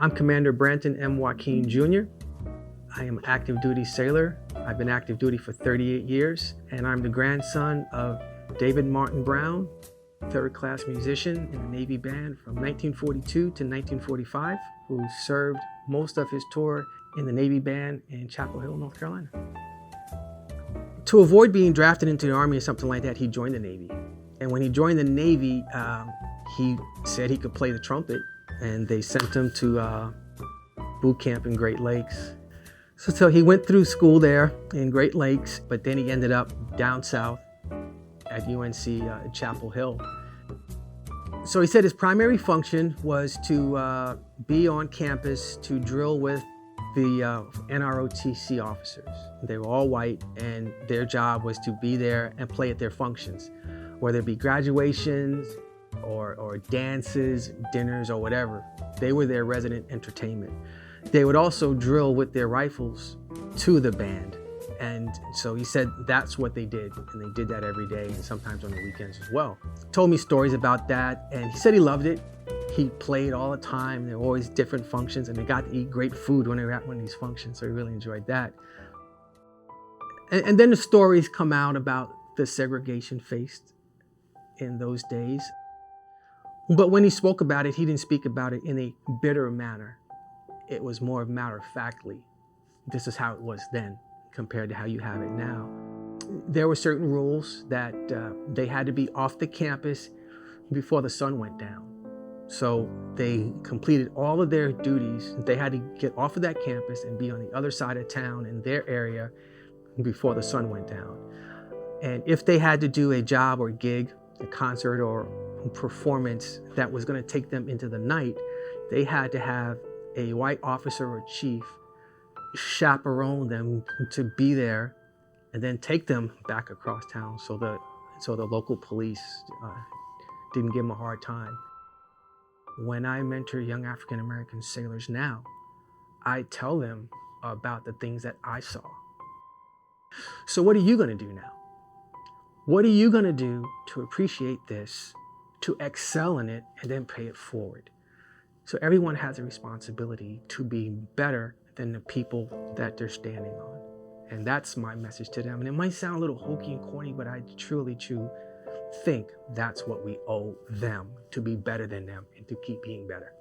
I'm Commander Branton M. Joaquin Jr. I am an active duty sailor. I've been active duty for 38 years, and I'm the grandson of David Martin Brown, third-class musician in the Navy Band from 1942 to 1945, who served most of his tour in the Navy Band in Chapel Hill, North Carolina. To avoid being drafted into the Army or something like that, he joined the Navy. And when he joined the Navy, he said he could play the trumpet, and they sent him to boot camp in Great Lakes. So he went through school there in Great Lakes, but then he ended up down south at UNC Chapel Hill. So he said his primary function was to be on campus to drill with the NROTC officers. They were all white, and their job was to be there and play at their functions, whether it be graduations or dances, dinners, or whatever. They were their resident entertainment. They would also drill with their rifles to the band. And so he said that's what they did, and they did that every day and sometimes on the weekends as well. Told me stories about that, and he said he loved it. He played all the time. There were always different functions, and they got to eat great food when they were at one of these functions, so he really enjoyed that. And then the stories come out about the segregation faced in those days. But when he spoke about it, he didn't speak about it in a bitter manner. It was more matter-of-factly. This is how it was then compared to how you have it now. There were certain rules that they had to be off the campus before the sun went down. So they completed all of their duties. They had to get off of that campus and be on the other side of town in their area before the sun went down. And if they had to do a job or gig, a concert or performance that was going to take them into the night, they had to have a white officer or chief chaperone them to be there and then take them back across town so the local police didn't give them a hard time. When I mentor young African American sailors now, I tell them about the things that I saw. So what are you going to do now? What are you going to do to appreciate this, to excel in it, and then pay it forward? So everyone has a responsibility to be better than the people that they're standing on. And that's my message to them. And it might sound a little hokey and corny, but I truly think that's what we owe them, to be better than them and to keep being better.